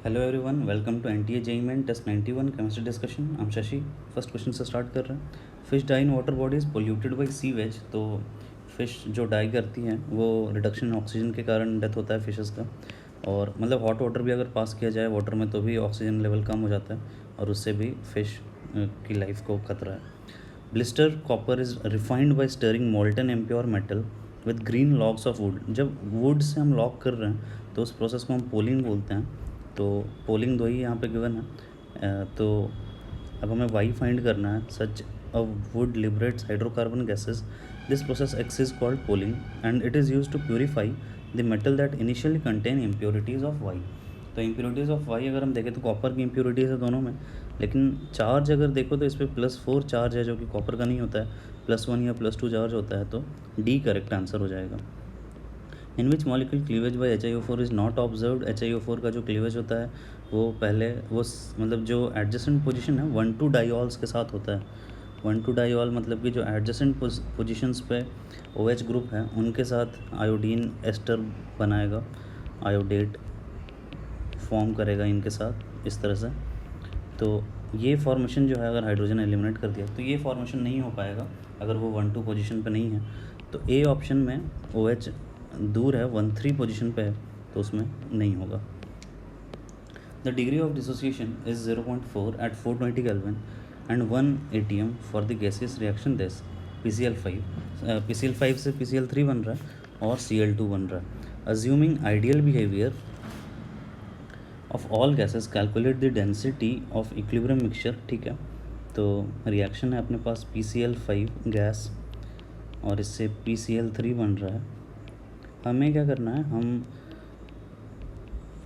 Hello everyone, welcome to NTA JEE main test 91 chemistry discussion. I am Shashi. First question से start कर रहे हैं। Fish die in water body is polluted by sewage. तो fish जो die करती हैं वो रिडक्शन इन ऑक्सीजन के कारण डेथ होता है फिशेस का। और मतलब हॉट वाटर भी अगर पास किया जाए वाटर में तो भी ऑक्सीजन लेवल कम हो जाता है और उससे भी फिश की लाइफ को खतरा है। Blister copper is refined by stirring molten impure metal with green logs of wood. जब वुड से हम लॉक कर रहे हैं तो उस प्रोसेस को हम पोलिंग बोलते हैं। तो पोलिंग दो ही यहाँ पे गिवन है। तो अब हमें वाई फाइंड करना है। Such a wood liberates hydrocarbon gases. This process X is called poling and it is use to purify the metal that initially contain impurities of Y. तो इम्प्योरिटीज़ ऑफ वाई अगर हम देखें तो copper की impurities है दोनों में, लेकिन चार्ज अगर देखो तो इस पर +4 चार्ज है जो कि कॉपर का नहीं होता है, +1 या +2 चार्ज होता है। तो डी करेक्ट आंसर हो जाएगा। In which molecule cleavage by HiO4 is not observed. HiO4 का जो क्लीवेज होता है वो पहले मतलब जो एडजेसेंट पोजीशन है 1,2 डाइऑल्स के साथ होता है। 1,2 डाइऑल मतलब कि जो एडजेसेंट पोजीशंस पे OH ग्रुप है उनके साथ आयोडीन एस्टर बनाएगा, आयोडेट फॉर्म करेगा इनके साथ इस तरह से। तो ये फॉर्मेशन जो है अगर हाइड्रोजन एलिमिनेट कर दिया तो ये फॉर्मेशन नहीं हो पाएगा अगर वो 1,2 पोजीशन पे नहीं है। तो ए ऑप्शन में OH दूर है 1,3 पोजीशन पे है तो उसमें नहीं होगा। The degree of dissociation is 0.4 at 420 kelvin and 1 ATM for the gaseous reaction this PCl5 से PCl3 बन रहा है और Cl2 बन रहा है। Assuming ideal behaviour of all gases calculate the density of equilibrium mixture. ठीक है, तो रिएक्शन है अपने पास PCl5 गैस और इससे PCl3 बन रहा है। हमें क्या करना है, हम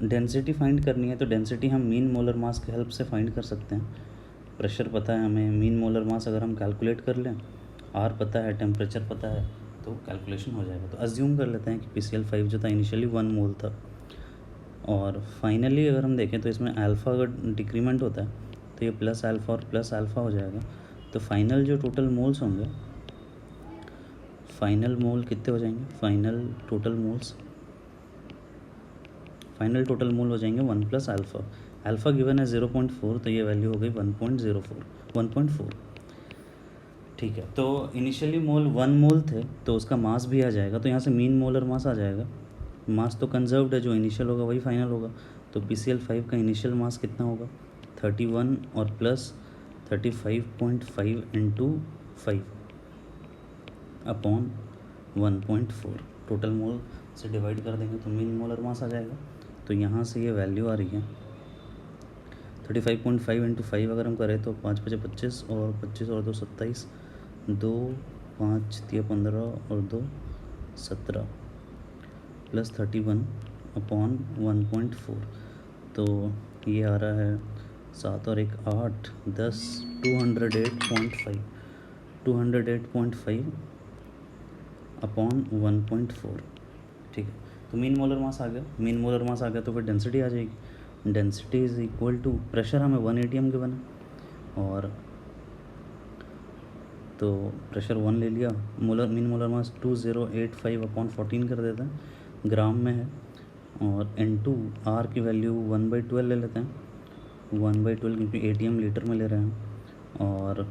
डेंसिटी फाइंड करनी है। तो डेंसिटी हम मीन मोलर मास की हेल्प से फाइंड कर सकते हैं। प्रेशर पता है हमें, मीन मोलर मास अगर हम कैलकुलेट कर लें, आर पता है, टेम्परेचर पता है, तो कैलकुलेशन हो जाएगा। तो अज्यूम कर लेते हैं कि PCl5 जो था इनिशियली 1 मोल था और फाइनली अगर हम देखें तो इसमें अल्फ़ा अगर डिक्रीमेंट होता है तो ये प्लस अल्फ़ा और प्लस अल्फ़ा हो जाएगा। तो फाइनल जो टोटल मोल्स होंगे, फाइनल मोल कितने हो जाएंगे, फाइनल टोटल मोल हो जाएंगे 1 + अल्फ़ा। अल्फ़ा गिवन है 0.4 तो ये वैल्यू हो गई 1.4। ठीक है, तो इनिशियली मोल 1 मोल थे तो उसका मास भी आ जाएगा। तो यहाँ से मीन मोलर मास आ जाएगा। मास तो कंजर्व्ड है, जो इनिशियल होगा वही फाइनल होगा। तो PCl5 का इनिशियल मास कितना होगा, 31 और प्लस 35.5 × 5 अपॉन 1.4। टोटल मोल से डिवाइड कर देंगे तो मीन मोलर मास आ जाएगा। तो यहाँ से ये वैल्यू आ रही है 35.5 × 5 अगर हम करें तो 5 × 5 = 25 और 25 और 2 = 27, 2 5 × 3 = 15 और 2 = 17 प्लस 31 अपॉन 1.4। तो ये आ रहा है 7 और 1 8 10 208.5 अपॉन 1.4। ठीक है, तो मीन मोलर मास आ गया तो फिर डेंसिटी आ जाएगी। Density is equal to, pressure हमें 1 ATM के बना और तो प्रेशर 1 ले लिया, मीन मोलर मास 2085 अपॉन 14 कर देते हैं, ग्राम में है। और N2 R की वैल्यू 1/12 ले लेते हैं, 1/12 क्योंकि ATM लीटर में ले रहे हैं। और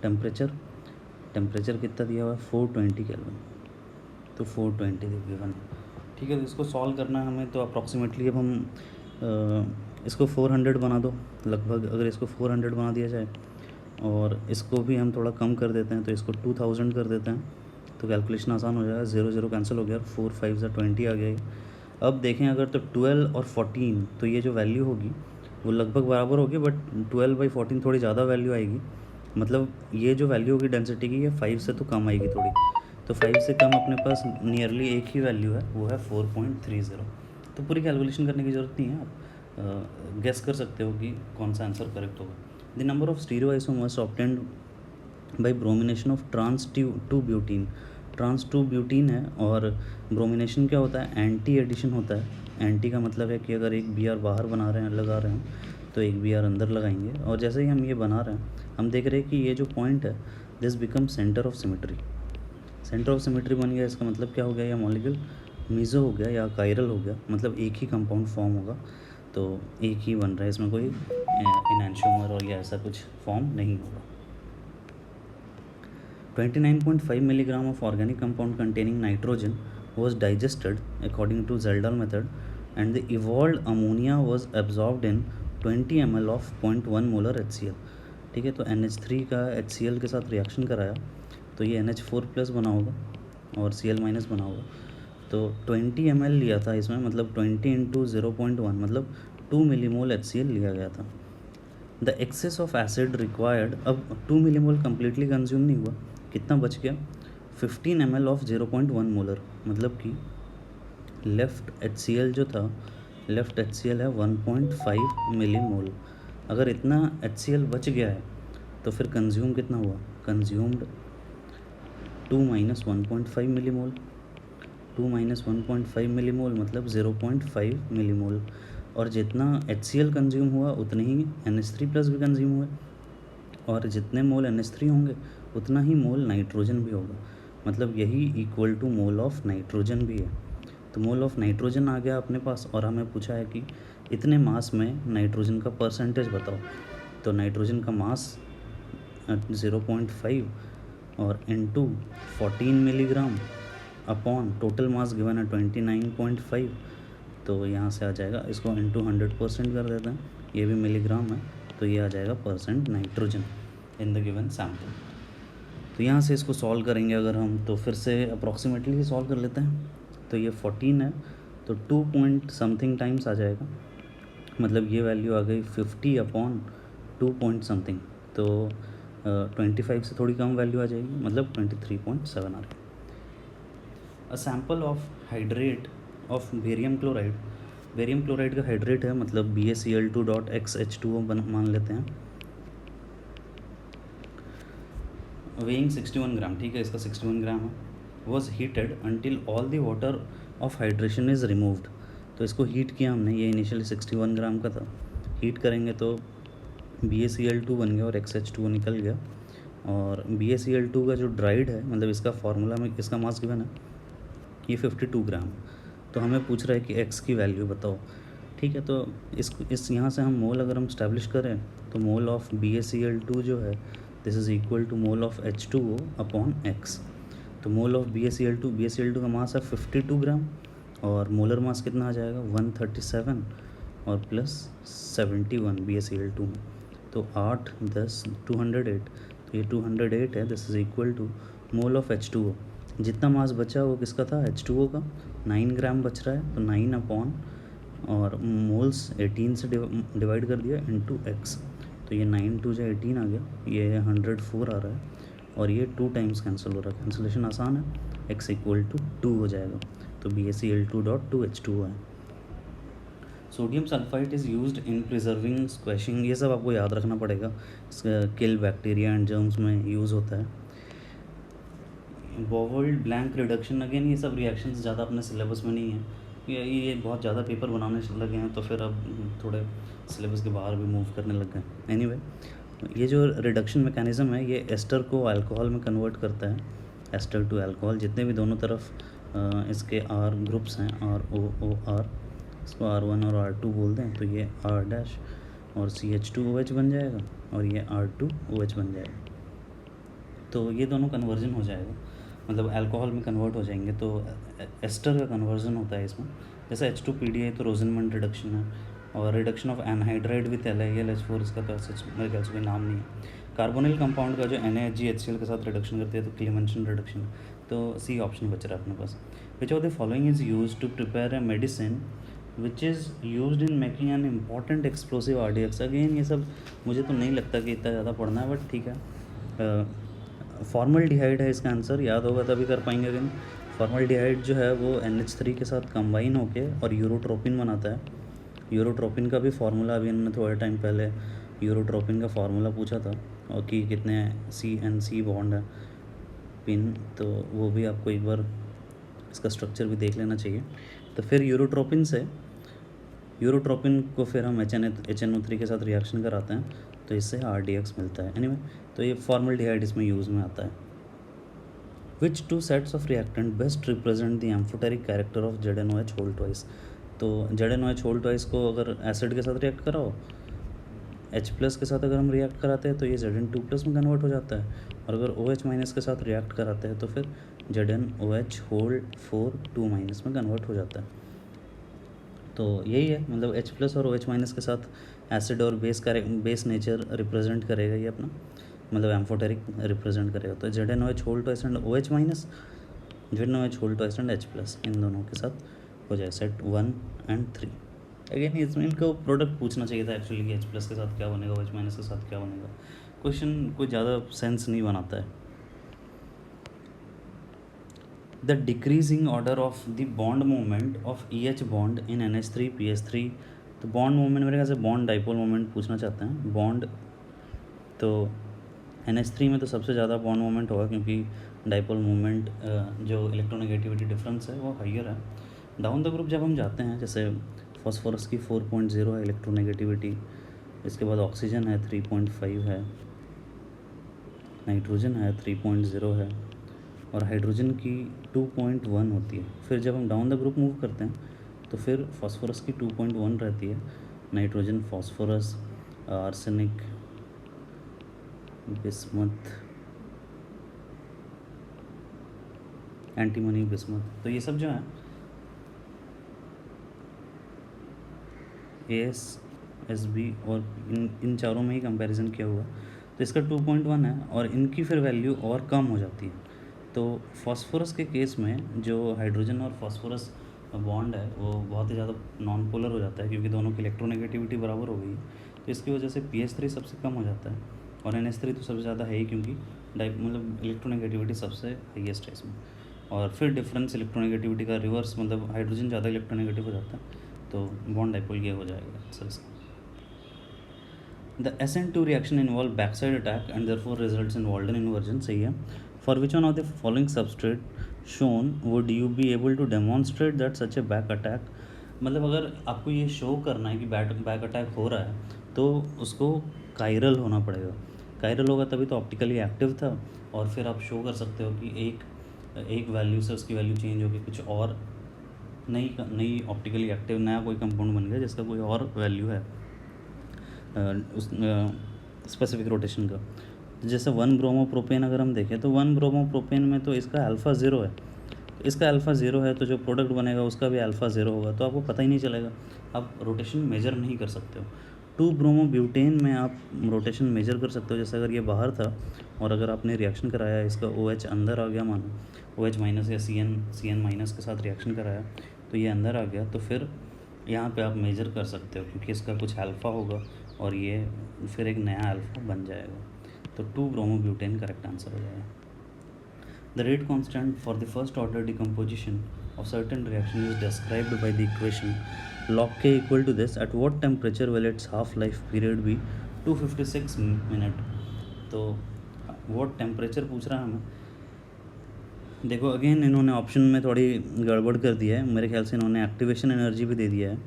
टेम्परेचर कितना दिया हुआ है, 420 केल्विन। तो 420 गिवन। ठीक है, तो इसको सॉल्व करना है हमें। तो अप्रॉक्सीमेटली अब हम इसको 400 बना दो लगभग। अगर इसको 400 बना दिया जाए और इसको भी हम थोड़ा कम कर देते हैं तो इसको 2000 कर देते हैं तो कैलकुलेशन आसान हो जाएगा। 0 0 कैंसिल हो गया और 4 5 = 20 आ गया। अब देखें अगर तो 12 और 14 तो ये जो वैल्यू होगी वो लगभग बराबर होगी, बट 12/14 थोड़ी ज़्यादा वैल्यू आएगी। मतलब ये जो वैल्यू होगी डेंसिटी की, ये 5 से तो कम आएगी थोड़ी। तो 5 से कम अपने पास नियरली एक ही वैल्यू है, वो है 4.30। तो पूरी कैलकुलेशन करने की ज़रूरत नहीं है, आप गेस कर सकते हो कि कौन सा आंसर करेक्ट होगा। The number of stereoisomers obtained by bromination of trans two butene. Trans two butene है और ब्रोमिनेशन क्या होता है, एंटी एडिशन होता है। एंटी का मतलब है कि अगर एक Br बाहर बना रहे हैं, लगा रहे हैं, तो एक Br अंदर लगाएंगे। और जैसे ही हम ये बना रहे हैं हम देख रहे हैं कि ये जो पॉइंट है this become centre of symmetry. Centre of symmetry बन गया। इसका मतलब क्या हो गया, या मॉलिक्यूल मीज़ो हो गया या कायरल हो गया, मतलब एक ही कंपाउंड फॉर्म होगा। तो एक ही बन रहा है, इसमें कोई इनैंशियोमर और या ऐसा कुछ फॉर्म नहीं होगा। 29.5 milligram of organic compound containing nitrogen was digested according to Zeldal method, and the evolved ammonia was absorbed in 20 ml of 0.1 molar HCl। ठीक है, तो NH3 का HCl के साथ रिएक्शन कराया तो ये NH4 प्लस बना होगा और Cl माइनस बना होगा। तो 20 ml लिया था इसमें, मतलब 20 इंटू 0.1 मतलब 2 मिलीमोल HCl लिया गया था। The excess of acid required, अब 2 मिलीमोल कम्प्लीटली कंज्यूम नहीं हुआ, कितना बच गया 15 ml ऑफ 0.1 मोलर, मतलब कि लेफ़्ट HCl जो था, लेफ़्ट HCl है 1.5 मिलीमोल। अगर इतना HCl बच गया है तो फिर कंज्यूम कितना हुआ, consumed 2 minus 1.5 millimole, 2 minus 1.5 millimole मतलब 0.5 मिलीमोल। और जितना HCl कंज्यूम हुआ उतने ही NH3 प्लस भी कंज्यूम हुए, और जितने मोल NH3 होंगे उतना ही मोल नाइट्रोजन भी होगा, मतलब यही equal to mole of nitrogen भी है। तो मोल ऑफ नाइट्रोजन आ गया अपने पास, और हमें पूछा है कि इतने मास में नाइट्रोजन का परसेंटेज बताओ। तो नाइट्रोजन का मास 0.5 और into 14 milligram upon total mass given है 29.5, तो यहाँ से आ जाएगा, इसको इंटू 100% कर देते हैं, ये भी मिलीग्राम है, तो ये आ जाएगा percent nitrogen in the given sample. तो यहाँ से इसको सॉल्व करेंगे अगर हम, तो फिर से अप्रॉक्सीमेटली ही सॉल्व कर लेते हैं। तो ये 14 है तो 2 पॉइंट समथिंग टाइम्स आ जाएगा, मतलब ये वैल्यू आ गई 50 अपॉन 2 पॉइंट समथिंग, तो 25 से थोड़ी कम वैल्यू आ जाएगी, मतलब 23.7 आ रही है। A sample of hydrate of barium chloride, barium chloride का हाइड्रेट है, मतलब BaCl2.XH2O मान लेते हैं, वेइंग 61 ग्राम, ठीक है, इसका 61 ग्राम है। Was heated until all the water of hydration is removed, तो इसको हीट किया हमने, ये इनिशियली 61 ग्राम का था, हीट करेंगे तो BaCl2 बन गया और XH2O निकल गया। और BaCl2 का जो ड्राइड है, मतलब इसका फार्मूला में इसका मास गिवन है ये 52 ग्राम, तो हमें पूछ रहा है कि x की वैल्यू बताओ। ठीक है, तो इस यहाँ से हम मोल अगर हम स्टैब्लिश करें तो मोल ऑफ BaCl2 जो है this is equal to mole of H2O upon x। तो मोल ऑफ BaCl2 का मास है 52 ग्राम, और मोलर मास कितना आ जाएगा 137 और प्लस 71 BaCl2 में, तो 8 10 208, तो ये 208 है, this is equal to mole of H2O। जितना मास बचा वो किसका था, H2O का, 9 ग्राम बच रहा है, तो 9 अपॉन और मोल्स 18 से डिवाइड कर दिया इंटू x, तो ये 9 2 जो 18 आ गया, ये 104 आ रहा है, और ये 2 टाइम्स कैंसिल हो रहा है, कैंसिलेशन आसान है, x इक्वल टू 2 हो जाएगा, तो BaCl2.2H2O है। Sodium sulphide is used in preserving squashing, ये सब आपको याद रखना पड़ेगा, किल बैक्टीरिया एंड जर्म्स में यूज़ होता है। वॉवल्ड ब्लैंक रिडक्शन, अगेन ये सब रिएक्शंस ज़्यादा अपने सिलेबस में नहीं है, ये बहुत ज़्यादा पेपर बनाने लगे हैं, तो फिर अब थोड़े सिलेबस के बाहर भी मूव करने लग गए। एनीवे, ये जो रिडक्शन मैकेनिज़्म है ये एस्टर को अल्कोहल में कन्वर्ट करता है, एस्टर टू अल्कोहल, जितने भी दोनों तरफ इसके R ग्रुप्स हैं, ROOR, इसको R1 और R2 बोल दें, तो ये R' और CH2OH बन जाएगा, और ये R2OH बन जाएगा, तो ये दोनों कन्वर्जन हो जाएगा, मतलब अल्कोहल में कन्वर्ट हो जाएंगे, तो एस्टर का कन्वर्जन होता है इसमें। जैसे H2PDA तो रोजनमंड रिडक्शन है, और reduction of anhydride with LiAlH4, इसका तो सच मेरे ख्याल से कोई नाम नहीं है। कार्बोनिल कंपाउंड का जो NaHgHCl के साथ रिडक्शन करते हैं तो क्लीमेंशन रिडक्शन, तो C ऑप्शन बच रहा है अपने पास। Which of the following is use to prepare a medicine which is use in making an important explosive RDX। Again ये सब मुझे तो नहीं लगता कि इतना ज़्यादा पढ़ना है, बट ठीक है। फॉर्मल्डिहाइड है इसका आंसर, याद होगा तभी कर पाएंगे। अगेन फॉर्मल्डिहाइड जो है वो NH3 के साथ कंबाइन होके और यूरोट्रोपिन बनाता है। यूरोट्रोपिन का भी फार्मूला अभी इन्होंने थोड़े टाइम पहले यूरोट्रोपिन का फार्मूला पूछा था, और कि कितने CN-C बॉन्ड है पिन, तो वो भी आपको एक बार इसका स्ट्रक्चर भी देख लेना चाहिए। तो फिर यूरोट्रोपिन को फिर हम HNO3 के साथ रिएक्शन कराते हैं, तो इससे RDX मिलता है। एनीवे, तो ये फॉर्मल्डिहाइड इसमें यूज़ में आता है। Which 2 sets of reactant best represent the amphoteric character of ZnOH whole twice. तो ZnOH होल ट्वाइस को अगर एसिड के साथ रिएक्ट कराओ, H+ के साथ अगर हम रिएक्ट कराते हैं तो ये Zn2+ में कन्वर्ट हो जाता है, और अगर OH- के साथ रिएक्ट कराते हैं तो फिर ZnOH होल 4 2- में कन्वर्ट हो जाता है। तो यही है, मतलब H+ और OH- के साथ एसिड और बेस नेचर रिप्रेजेंट करेगा ये अपना, मतलब एम्फोटेरिक रिप्रेजेंट करेगा। तो ZnOH whole twice and OH-, ZnOH whole twice and H+, इन दोनों के साथ हो जाए सेट 1 and 3। अगेन इसमें इनको प्रोडक्ट पूछना चाहिए था एक्चुअली कि H+ के साथ क्या बनेगा, OH- के साथ क्या बनेगा। क्वेश्चन कोई ज़्यादा सेंस नहीं बनाता है। The decreasing order of the bond movement of EH bond in NH3 PH3। तो बॉन्ड मूवमेंट मेरे ख्याल से बॉन्ड डाइपोल मूवमेंट पूछना चाहते हैं। बॉन्ड तो NH3 में तो सबसे ज़्यादा बॉन्ड मूवमेंट होगा, क्योंकि डाइपोल मूवमेंट जो इलेक्ट्रोनेगेटिविटी डिफरेंस है वो हाइयर है। डाउन द ग्रुप जब हम जाते हैं, जैसे फॉस्फोरस की 4.0 है इलेक्ट्रोनेगेटिविटी, इसके बाद ऑक्सीजन है 3.5 है, नाइट्रोजन है 3.0 है, और हाइड्रोजन की 2.1 होती है। फिर जब हम डाउन द ग्रुप मूव करते हैं तो फिर फॉस्फोरस की 2.1 रहती है, nitrogen, phosphorus, arsenic, bismuth, antimony, bismuth, तो ये सब जो है AsSb और इन चारों में ही कंपैरिजन किया हुआ, तो इसका 2.1 है और इनकी फिर वैल्यू और कम हो जाती है। तो फॉस्फोरस के केस में जो हाइड्रोजन और फॉस्फोरस बॉन्ड है वो बहुत ही ज़्यादा नॉन पोलर हो जाता है, क्योंकि दोनों की इलेक्ट्रोनेगेटिविटी बराबर हो गई है। तो इसकी वजह से PH3 सबसे कम हो जाता है, और NH3 तो सबसे ज़्यादा है ही, क्योंकि मतलब इलेक्ट्रोनेगेटिविटी सबसे हाईएस्ट है इसमें। और फिर डिफरेंस इलेक्ट्रोनेगेटिविटी का रिवर्स, मतलब हाइड्रोजन ज़्यादा इलेक्ट्रोनेगेटिव हो जाता है, तो बॉन्ड डाइपोल ये हो जाएगा आंसर इसका। The SN2 reaction involve back side attack and therefore results in Walden inversion, सही है। For which one of the following substrate shown would you be able to demonstrate that such a back attack. मतलब अगर आपको ये show करना है कि back attack हो रहा है तो उसको कायरल होना पड़ेगा। कायरल होगा तभी तो ऑप्टिकली एक्टिव था, और फिर आप शो कर सकते हो कि एक वैल्यू से उसकी वैल्यू चेंज होगी, कुछ और नई ऑप्टिकली एक्टिव नया कोई कंपाउंड बन गया जिसका कोई और वैल्यू है उस स्पेसिफिक रोटेशन का। तो जैसे 1 ब्रोमोप्रोपेन अगर हम देखें तो 1 ब्रोमोप्रोपेन में तो इसका अल्फ़ा 0 है, तो इसका अल्फ़ा 0 है, तो जो प्रोडक्ट बनेगा उसका भी अल्फ़ा 0 होगा, तो आपको पता ही नहीं चलेगा, आप रोटेशन मेजर नहीं कर सकते हो। 2 ब्रोमोब्यूटेन में आप रोटेशन मेजर कर सकते हो, जैसे अगर ये बाहर था और अगर आपने रिएक्शन कराया, इसका OH अंदर आ गया, मानो OH- या CN- के साथ रिएक्शन कराया तो ये अंदर आ गया, तो फिर यहाँ पे आप मेजर कर सकते हो, क्योंकि इसका कुछ अल्फ़ा होगा और ये फिर एक नया अल्फ़ा बन जाएगा। तो 2 ब्रोमोब्यूटेन करेक्ट आंसर हो जाएगा। The rate constant for the first order decomposition of certain reaction is described by the equation log K equal to this. At what temperature will its half life period be? 256 minute. तो what temperature पूछ रहा है हमें। देखो again इन्होंने option में थोड़ी गड़बड़ कर दिया है, मेरे ख्याल से इन्होंने एक्टिवेशन एनर्जी भी दे दिया है,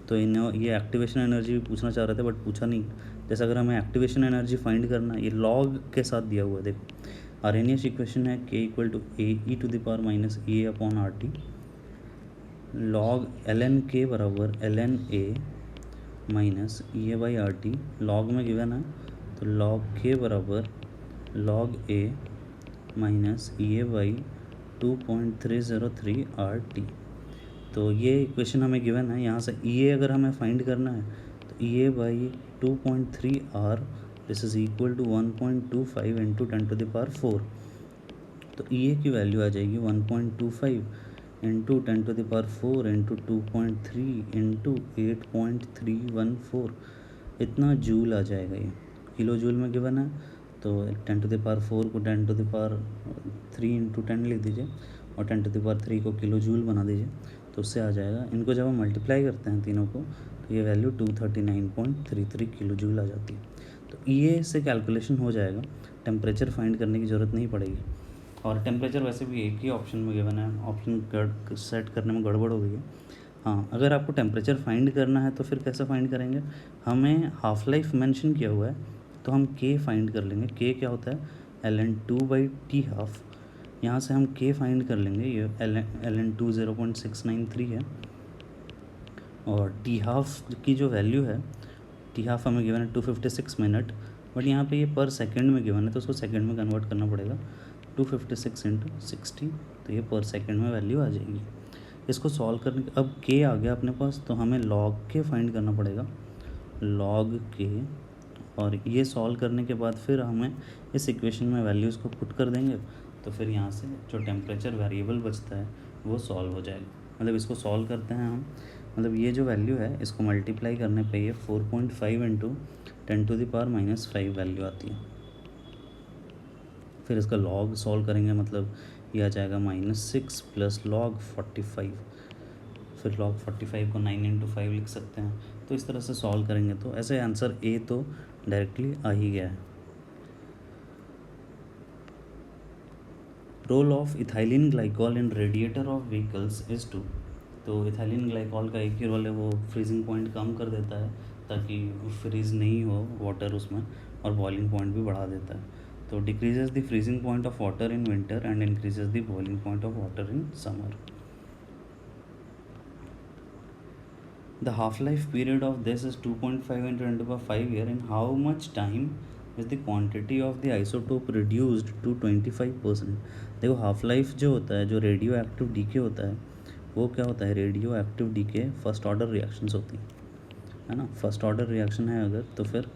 तो ये एक्टिवेशन एनर्जी भी पूछना चाह रहे थे बट पूछा नहीं। जैसे अगर हमें एक्टिवेशन एनर्जी फाइंड करना है, ये लॉग के साथ दिया हुआ है। देखो आर्हेनियस इक्वेशन है K equal to AE⁻A/RT, log ln K बराबर ln A minus EA/RT, log में गिवन है तो लॉग K बराबर log A minus EA/2.303 RT। तो ये इक्वेशन हमें गिवन है, यहाँ से EA अगर हमें फाइंड करना है तो EA/2.3R this is equal to 1.25 into 10⁴। तो EA की वैल्यू आ जाएगी 1.25 इंटू 10⁴ इंटू 2.3 इंटू 8.314, इतना जूल आ जाएगा। ये किलो जूल में गिवन है, तो 10⁴ को 10⁻³ इंटू 10 लिख दीजिए और 10⁻³ को किलो जूल बना दीजिए, तो उससे आ जाएगा। इनको जब हम मल्टीप्लाई करते हैं तीनों को तो ये वैल्यू 239.33 किलो जूल आ जाती है। तो EA से कैलकुलेशन हो जाएगा, टेम्परेचर फाइंड करने की ज़रूरत नहीं पड़ेगी। और टेम्परेचर वैसे भी एक ही ऑप्शन में गिवन है, ऑप्शन सेट करने में गड़बड़ हो गई है। हाँ, अगर आपको टेम्परेचर फाइंड करना है तो फिर कैसे फाइंड करेंगे, हमें हाफ लाइफ मेंशन किया हुआ है तो हम K फाइंड कर लेंगे। K क्या होता है ln2/T½ यहाँ से हम K फाइंड कर लेंगे। ये ln2 0.693 है, और टी हाफ की जो वैल्यू है, टी हाफ हमें गिवन है 256 मिनट, बट यहाँ पे ये पर सेकंड में गिवन है तो उसको सेकंड में कन्वर्ट करना पड़ेगा, 256 इंटू 60, तो ये पर सेकंड में वैल्यू आ जाएगी। इसको सॉल्व करने के अब के आ गया अपने पास, तो हमें लॉग के फाइंड करना पड़ेगा, लॉग के, और ये सॉल्व करने के बाद फिर हमें इस इक्वेशन में वैल्यूज़ को पुट कर देंगे, तो फिर यहाँ से जो टेम्परेचर वेरिएबल बचता है वो सॉल्व हो जाएगा। मतलब इसको सॉल्व करते हैं हम, मतलब ये जो वैल्यू है इसको मल्टीप्लाई करने पे ये 4.5 इंटू 10⁻⁻5 वैल्यू आती है। फिर इसका लॉग सॉल्व करेंगे, मतलब ये आ जाएगा -6 प्लस log 45, फिर log 45 को 9 इंटू 5 लिख सकते हैं। तो इस तरह से सॉल्व करेंगे तो ऐसे आंसर ए तो डायरेक्टली आ ही गया है। Role of ethylene glycol in radiator of vehicles is 2। तो इथाइलिन ग्लाइकॉल का एक ही रोल है, वो फ्रीजिंग पॉइंट कम कर देता है ताकि फ्रीज़ नहीं हो वाटर उसमें, और बॉइलिंग पॉइंट भी बढ़ा देता है। तो decreases the freezing point of water in winter and increases the boiling point of water in summer. The half-life period of this is 2.5 into 10⁵ year. In how much time is the quantity of the isotope reduced to 25%? देखो half life जो होता है, जो radio active DK होता है, वो क्या होता है, radio active decay first order reactions होती हैं, है ना। फर्स्ट ऑर्डर रिएक्शन है अगर, तो फिर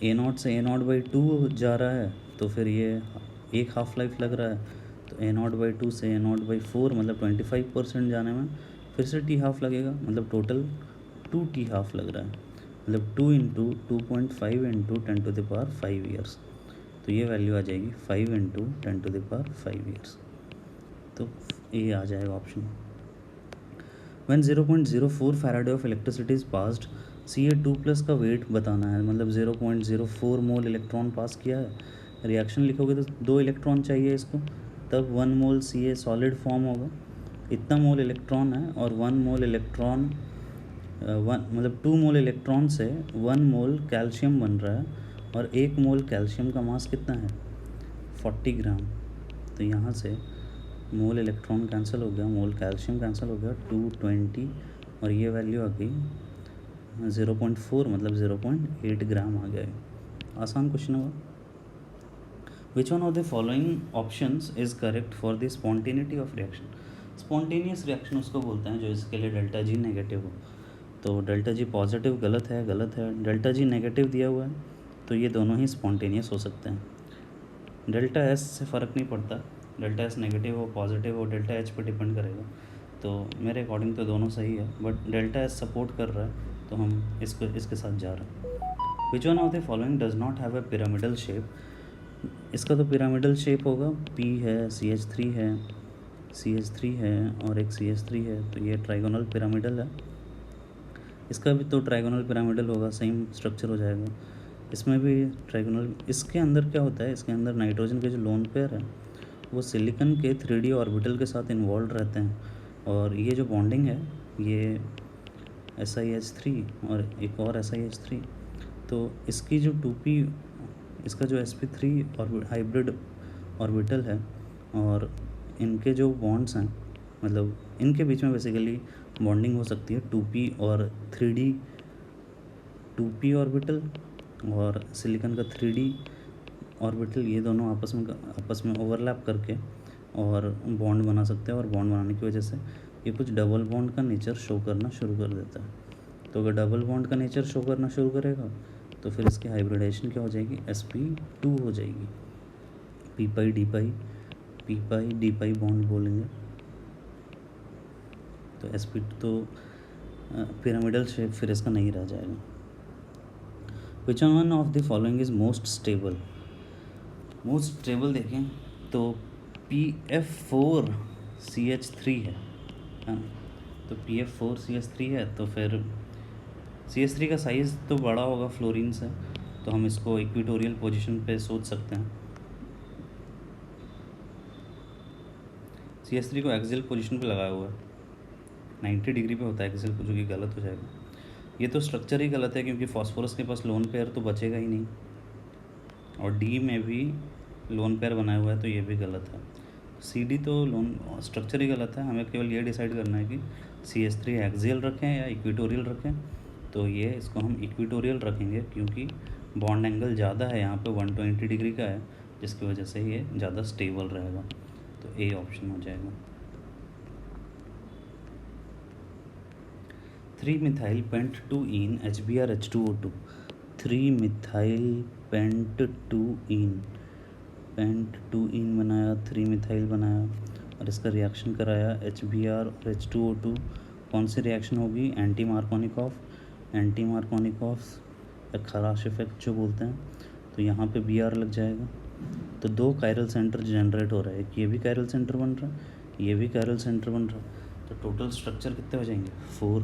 A0 से A0/2 जा रहा है, तो फिर ये एक हाफ लाइफ लग रहा है, तो A0/2 से A0/4 मतलब 25% जाने में फिर से टी हाफ लगेगा, मतलब टोटल 2 टी हाफ लग रहा है, मतलब 2 इंटू 2.5 इंटू 10⁵ ईयर्स, तो ये वैल्यू आ जाएगी 5 इंटू 10⁵ ईयर्स, तो ये आ जाएगा option. When 0.04 Faraday of electricity is passed, Ca2+ का वेट बताना है, मतलब 0.04 मोल इलेक्ट्रॉन पास किया है। रिएक्शन लिखोगे तो 2 इलेक्ट्रॉन चाहिए इसको, तब 1 मोल Ca सॉलिड फॉर्म होगा। इतना मोल इलेक्ट्रॉन है, और 1 मोल इलेक्ट्रॉन मतलब 2 मोल इलेक्ट्रॉन से 1 मोल कैल्शियम बन रहा है, और 1 मोल कैल्शियम का मास कितना है, 40 ग्राम। तो यहाँ से मोल इलेक्ट्रॉन कैंसिल हो गया, मोल कैल्शियम कैंसिल हो गया, 220, और ये वैल्यू आ गई 0.4, मतलब 0.8 ग्राम आ गया। आसान क्वेश्चन होगा। विच one of the following options is correct for the spontaneity of reaction? Spontaneous reaction उसको बोलते हैं जो इसके लिए डेल्टा जी नेगेटिव हो। तो डेल्टा जी पॉजिटिव गलत है, गलत है, डेल्टा जी नेगेटिव दिया हुआ है, तो ये दोनों ही स्पॉन्टेनियस हो सकते हैं। डेल्टा एस से फ़र्क नहीं पड़ता, डेल्टा एस नेगेटिव हो पॉजिटिव हो, डेल्टा एच पर डिपेंड करेगा। तो मेरे अकॉर्डिंग तो दोनों सही है, बट डेल्टा एस सपोर्ट कर रहा है तो हम इसके साथ जा रहे हैं। विच one of the following does not have a pyramidal shape? इसका तो पिरामिडल शेप होगा, P है, CH3 है, CH3 है, और एक CH3 है, तो ये ट्राइगोनल पिरामिडल है। इसका भी तो ट्राइगोनल पिरामिडल होगा, सेम स्ट्रक्चर हो जाएगा। इसमें भी ट्राइगोनल। इसके अंदर क्या होता है, इसके अंदर नाइट्रोजन के जो लोन पेयर है वो सिलिकॉन के 3D ऑर्बिटल के साथ इन्वॉल्व रहते हैं, और ये जो बॉन्डिंग है ये SiH3 और एक और SiH3, तो इसकी जो 2p, इसका जो sp3 और हाइब्रिड ऑर्बिटल है, और इनके जो बॉन्ड्स हैं, मतलब इनके बीच में बेसिकली बॉन्डिंग हो सकती है 2p और 3D, 2p ऑर्बिटल और सिलिकॉन का 3D ऑर्बिटल, ये दोनों आपस में ओवरलैप करके और बॉन्ड बना सकते हैं, और बॉन्ड बनाने की वजह से ये कुछ डबल बॉन्ड का नेचर शो करना शुरू कर देता है। तो अगर डबल बॉन्ड का नेचर शो करना शुरू करेगा तो फिर इसकी हाइब्रिडाइजेशन क्या हो जाएगी, sp2 हो जाएगी, p डी बॉन्ड बोलेंगे। तो sp2 तो पिरामिडल शेप फिर इसका नहीं रह जाएगा। विच one of the following is most stable? Most stable देखें तो PF4CH3 है ना। तो PF4CH3 है, तो फिर CH3 का साइज़ तो बड़ा होगा फ्लोरीन से, तो हम इसको इक्वेटोरियल पोजीशन पे सोच सकते हैं। CH3 को एक्सियल पोजीशन पे लगाया हुआ है, 90 डिग्री पे होता है एक्सियल, जो कि गलत हो जाएगा। ये तो स्ट्रक्चर ही गलत है, क्योंकि फॉस्फोरस के पास लोन पेयर तो बचेगा ही नहीं, और D में भी लोन पेयर बनाया हुआ है, तो ये भी गलत है। CD तो लोन स्ट्रक्चर ही गलत है, हमें केवल ये डिसाइड करना है कि CH3 एक्सियल रखें या इक्वेटोरियल रखें। तो ये इसको हम इक्वेटोरियल रखेंगे क्योंकि बॉन्ड एंगल ज़्यादा है यहाँ पे 120 डिग्री का है, जिसकी वजह से ये ज़्यादा स्टेबल रहेगा। तो ए ऑप्शन हो जाएगा। 3-मिथाइल पेंट 2-इन HBrH2O2। 3-मिथाइल पेंट 2-इन बनाया, 3-मिथाइल बनाया और इसका रिएक्शन कराया HBr और H2O2। कौन सी रिएक्शन होगी? एंटी मार्कोनिकॉफ या खराश इफेक्ट जो बोलते हैं। तो यहाँ पे Br लग जाएगा। तो 2 कायरल सेंटर जनरेट हो रहा है, ये भी कायरल सेंटर बन रहा है, ये भी कायरल सेंटर बन रहा है। तो टोटल स्ट्रक्चर कितने हो जाएंगे? 4।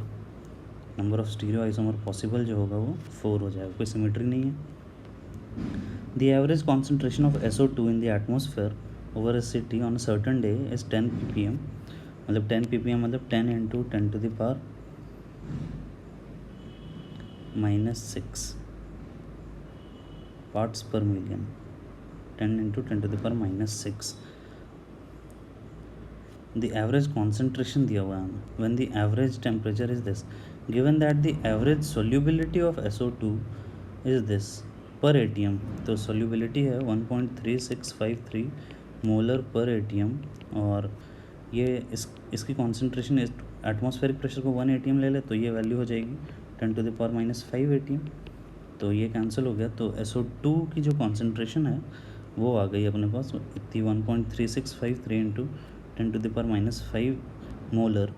Number of stereo isomer possible जो होगा वो 4 हो जाएगा, कोई सिमेट्री नहीं है। The average concentration of SO2 in the atmosphere over a city on a certain day is 10 ppm। मतलब 10 ppm मतलब 10 into 10 to the power -6 parts per million। 10 into 10 to the power -6। The average concentration दिया हुआ है when the average temperature is this, given that the average solubility of SO2 is this per ATM। तो solubility है 1.3653 molar पर ATM और ये इसकी concentration atmospheric pressure को 1 ATM ले ले तो ये वैल्यू हो जाएगी 10 to the power -5 ATM। तो ये कैंसिल हो गया। तो SO2 की जो कॉन्सेंट्रेशन है वो आ गई अपने पास इतनी 1.3653 into 10 to the power -5 molar.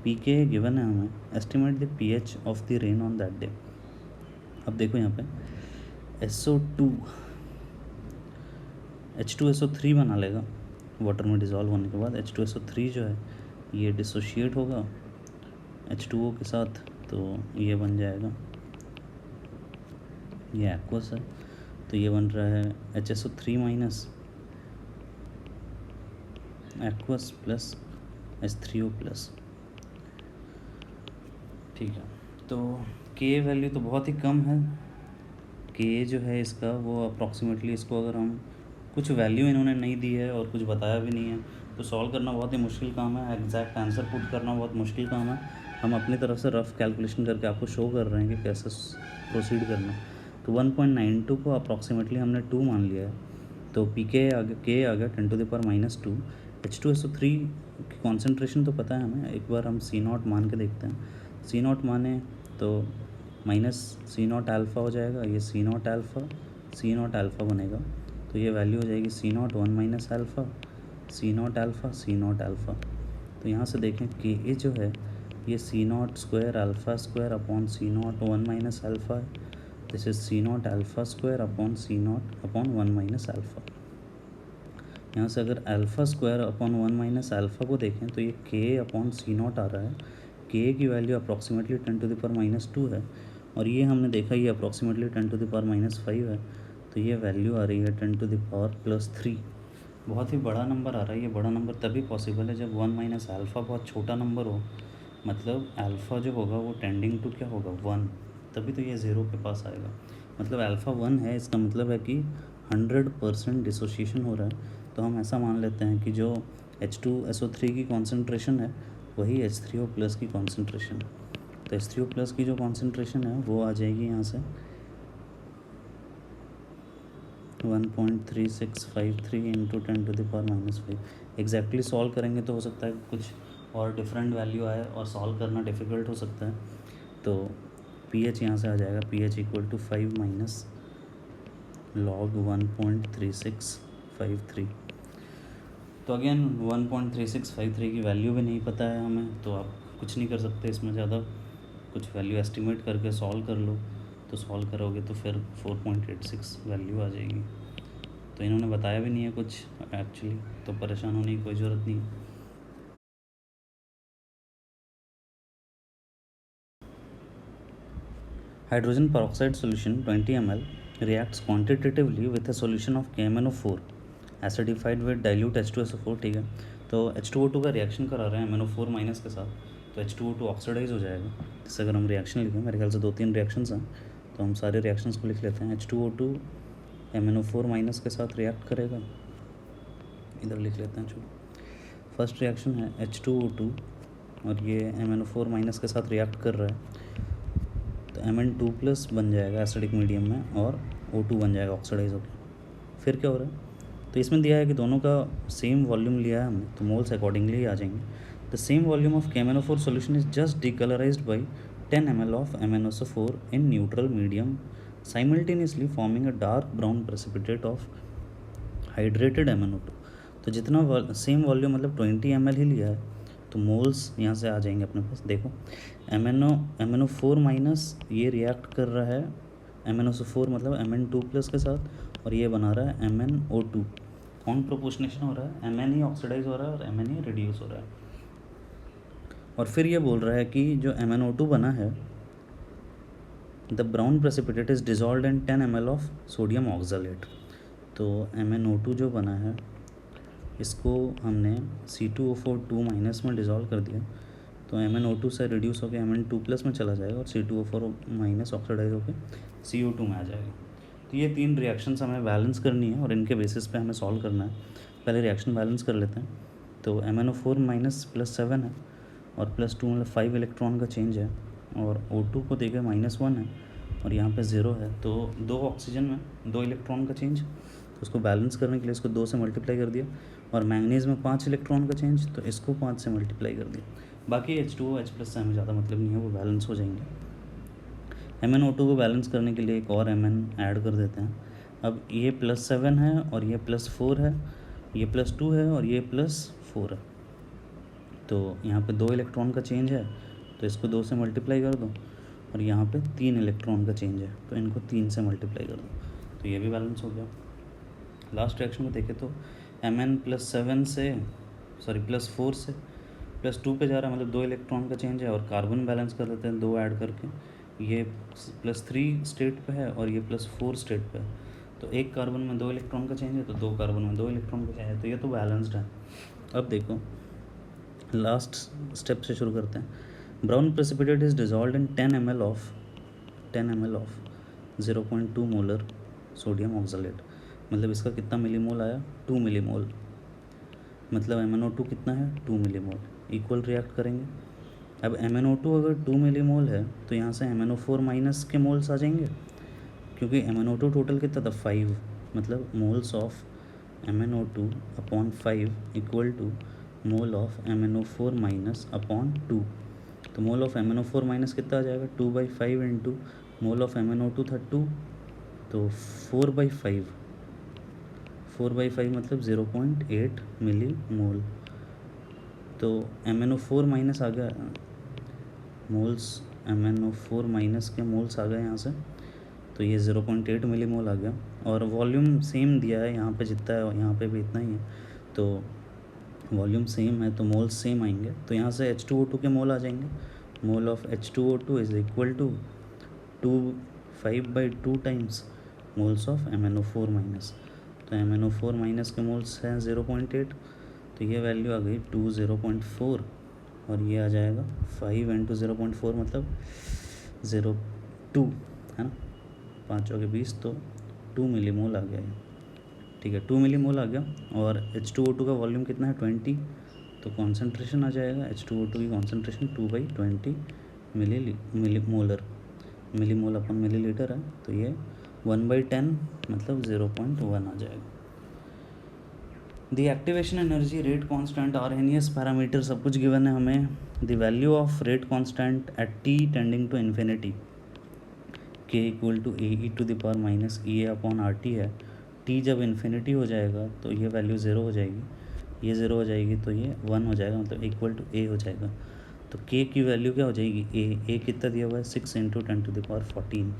pK given है हमें। Estimate the pH of the rain on that day. अब देखो यहाँ पे SO2 H2SO3 बना लेगा वाटर में डिज़ोल्व होने के बाद। H2SO3 जो है ये डिसोशिएट होगा H2O के साथ, तो ये बन जाएगा, ये एक्वस है तो ये बन रहा है HSO3 minus aqueous plus H3O plus. ठीक है, तो K वैल्यू तो बहुत ही कम है। K जो है इसका वो अप्रॉक्सीमेटली, इसको अगर हम कुछ वैल्यू इन्होंने नहीं दी है और कुछ बताया भी नहीं है तो सॉल्व करना बहुत ही मुश्किल काम है। एग्जैक्ट आंसर पुट करना बहुत मुश्किल काम है। हम अपनी तरफ से रफ़ कैलकुलेशन करके आपको शो कर रहे हैं कि कैसे प्रोसीड करना। तो 1.92 को अप्रॉक्सीमेटली हमने 2 मान लिया है, तो K आ गया 10 to the power -2। H2SO3 की कॉन्सेंट्रेशन तो पता है हमें, एक बार हम C0 मान के देखते हैं। C0 माने तो -C0 अल्फ़ा हो जाएगा, ये C0 अल्फ़ा बनेगा, तो ये वैल्यू हो जाएगी C0 1 minus alpha C0 alpha. तो यहाँ से देखें कि ये जो है ये C0 square alpha square upon C0 1 minus alpha है। This is C0 alpha square upon C0 upon 1 minus alpha. यहाँ से अगर alpha square upon 1 minus alpha को देखें तो ये K अपॉन C0 आ रहा है। K की value approximately 10 to the power -2 है और ये हमने देखा ये अप्रॉक्सीमेटली 10 to the power -5 है, तो ये वैल्यू आ रही है 10 to the power +3। बहुत ही बड़ा नंबर आ रहा है। ये बड़ा नंबर तभी पॉसिबल है जब 1 माइनस अल्फ़ा बहुत छोटा नंबर हो, मतलब अल्फ़ा जो होगा वो टेंडिंग टू क्या होगा 1, तभी तो ये 0 के पास आएगा। मतलब अल्फ़ा 1 है, इसका मतलब है कि 100% डिसोसिएशन हो रहा है। तो हम ऐसा मान लेते हैं कि जो H2SO3 की कॉन्सेंट्रेशन है वही H3O प्लस की कॉन्सेंट्रेशन है। तो H3O प्लस की जो कॉन्सेंट्रेशन है वो आ जाएगी यहाँ से 1.3653 into 10 to the power -5। Exactly solve करेंगे तो हो सकता है कुछ और डिफरेंट वैल्यू आए और सॉल्व करना डिफ़िकल्ट हो सकता है। तो pH यहाँ से आ जाएगा pH equal to 5 minus log 1.3653। तो अगेन 1.3653 की वैल्यू भी नहीं पता है हमें, तो आप कुछ नहीं कर सकते इसमें ज़्यादा। कुछ वैल्यू एस्टिमेट करके सॉल्व कर लो, तो सॉल्व करोगे तो फिर 4.86 वैल्यू आ जाएगी। तो इन्होंने बताया भी नहीं है कुछ एक्चुअली, तो परेशान होने की कोई ज़रूरत नहीं। Hydrogen peroxide solution 20 ml reacts quantitatively with a solution of KMnO4 acidified with dilute H2SO4। ठीक है, तो H2O2 का रिएक्शन करा रहे हैं MnO4 माइनस के साथ, तो H2O2 ऑक्सीडाइज हो जाएगा। जैसे अगर हम रिएक्शन लिखें, मेरे ख्याल से 2-3 रिएक्शंस हैं, तो हम सारे रिएक्शंस को लिख लेते हैं। H2O2 MnO4 माइनस के साथ रिएक्ट करेगा, इधर लिख लेते हैं। चलो फर्स्ट रिएक्शन है H2O2 और ये MnO4 माइनस के साथ रिएक्ट कर रहा है, तो Mn2 प्लस बन जाएगा एसिडिक मीडियम में और O2 बन जाएगा ऑक्सीडाइज होकर। फिर क्या हो रहा है, तो इसमें दिया है कि दोनों का सेम वॉल्यूम लिया है हमने, तो मोल्स अकॉर्डिंगली ही आ जाएंगे। The same volume of KMnO4 solution is just decolourised by 10 ml of MnSO4 in neutral medium, simultaneously forming a dark brown precipitate of hydrated MnO2। तो जितना सेम वॉल्यूम मतलब 20 ml ही लिया है, तो मोल्स यहाँ से आ जाएंगे अपने पास। देखो MnO4 माइनस ये रिएक्ट कर रहा है MnSO4 मतलब Mn2 प्लस के साथ, और ये बना रहा है MnO2। कौन प्रोपोर्शनेशन हो रहा है, Mn ही ऑक्सीडाइज हो रहा है और Mn ही रिड्यूस हो रहा है। और फिर ये बोल रहा है कि जो MnO2 बना है, the brown precipitate is dissolve in 10 ml of sodium oxalate. तो MnO2 जो बना है इसको हमने C2O4 2 माइनस में डिज़ोल्व कर दिया, तो MnO2 से रिड्यूस होकर Mn2 प्लस में चला जाएगा और C2O4 माइनस ऑक्सीडाइज होकर CO2 में आ जाएगा। तो ये 3 रिएक्शंस हमें बैलेंस करनी है और इनके बेसिस पे हमें सॉल्व करना है। पहले रिएक्शन बैलेंस कर लेते हैं। तो MnO4 माइनस +7 है और +2 मतलब 5 इलेक्ट्रॉन का चेंज है, और O2 को देखे -1 है और यहाँ पे 0 है, तो 2 ऑक्सीजन में 2 इलेक्ट्रॉन का चेंज, तो उसको बैलेंस करने के लिए इसको 2 से मल्टीप्लाई कर दिया। और मैंगनीज में 5 इलेक्ट्रॉन का चेंज, तो इसको 5 से मल्टीप्लाई कर दिया। बाकी H2O H+ से हमें ज़्यादा मतलब नहीं है, वो बैलेंस हो जाएंगे। MnO2 को बैलेंस करने के लिए एक और Mn ऐड कर देते हैं। अब ये +7 है और ये +4 है, ये +2 है और ये +4 है, तो यहाँ पे 2 इलेक्ट्रॉन का चेंज है, तो इसको 2 से मल्टीप्लाई कर दो। और यहाँ पे 3 इलेक्ट्रॉन का चेंज है, तो इनको 3 से मल्टीप्लाई कर दो, तो ये भी बैलेंस हो गया। लास्ट रिएक्शन को देखें तो Mn +4 से +2 पे जा रहा है, मतलब 2 इलेक्ट्रॉन का चेंज है, और कार्बन बैलेंस कर देते हैं 2 ऐड करके। ये +3 स्टेट पे है और ये +4 स्टेट पे है, तो एक कार्बन में 2 इलेक्ट्रॉन का चेंज है, तो 2 कार्बन में 2 इलेक्ट्रॉन का चेंज है, तो ये तो बैलेंस्ड है। अब देखो लास्ट स्टेप से शुरू करते हैं। Brown precipitate is dissolve in 10 ml of 0.2 molar sodium oxalate. मतलब इसका कितना मिलीमोल आया, 2 मिलीमोल। मतलब MnO2 कितना है, 2 मिलीमोल। इक्वल रिएक्ट करेंगे। अब MnO2 अगर 2 मिलीमोल है, तो यहाँ से MnO4 माइनस के मोल्स आ जाएंगे, क्योंकि MnO2 टोटल कितना था, 5। मतलब moles of MnO2 upon 5 equal to mole of MnO4 minus upon 2। तो मोल ऑफ MnO4 माइनस कितना आ जाएगा, 2/5 इंटू मोल ऑफ MnO2 था 2, तो 4/5 मतलब 0.8 मिली मोल। तो MnO4 माइनस आ गया, मोल्स MnO4 माइनस के मोल्स आ गए यहाँ से, तो ये 0.8 मिली मोल आ गया। और वॉल्यूम सेम दिया है, यहाँ पे जितना है यहाँ पे भी इतना ही है, तो वॉल्यूम सेम है तो मोल्स सेम आएंगे। तो यहाँ से H2O2 के मोल आ जाएंगे। Mole of H2O2 is equal to 5/2 times moles of MnO4 minus. तो MnO4 माइनस के मोल्स हैं 0.8, तो ये वैल्यू आ गई 2 0.4, और ये आ जाएगा 5 इंटू 0.4 मतलब 0.2 है ना, 5 हो गए 20, तो 2 मिलीमोल आ गया ये। ठीक है, 2 मिलीमोल आ गया। और H2O2 का वॉल्यूम कितना है, 20, तो कॉन्सेंट्रेशन आ जाएगा H2O2 की concentration 2/20 millimolar, millimole upon millilitre है, तो ये 1/10 मतलब 0.1 आ जाएगा। The activation energy, rate constant, Arrhenius parameter सब कुछ गिवन है हमें। The value of rate constant at t tending to infinity, के इक्वल टू AE⁻⁸ है। टी जब इन्फिनिटी हो जाएगा तो ये वैल्यू 0 हो जाएगी, ये 0 हो जाएगी, तो ये 1 हो जाएगा, मतलब इक्वल टू A हो जाएगा। तो K की वैल्यू क्या हो जाएगी, A कितना दिया हुआ है, 6 × 10⁻14।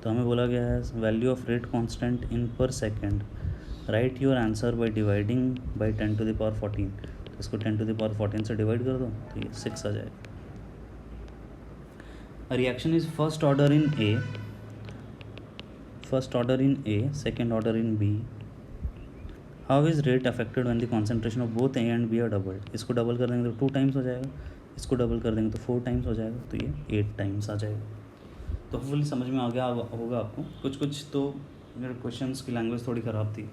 तो हमें बोला गया है value of rate constant in per second, write your answer by dividing by 10⁻14। तो इसको 10⁻14 से डिवाइड कर दो, तो ये 6 आ जाएगा। Reaction is first order in A, second order in B. How is rate affected when the concentration of both A and B are doubled? इसको double कर देंगे तो 2 टाइम्स हो जाएगा, इसको डबल कर देंगे तो 4 टाइम्स हो जाएगा, तो ये 8 टाइम्स आ जाएगा। तो फुल समझ में आ गया होगा आपको। कुछ तो मेरे क्वेश्चंस की लैंग्वेज थोड़ी ख़राब थी,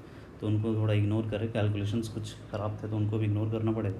तो उनको थोड़ा इग्नोर करें। कैलकुलेशंस कुछ ख़राब थे तो उनको भी इग्नोर करना पड़ेगा।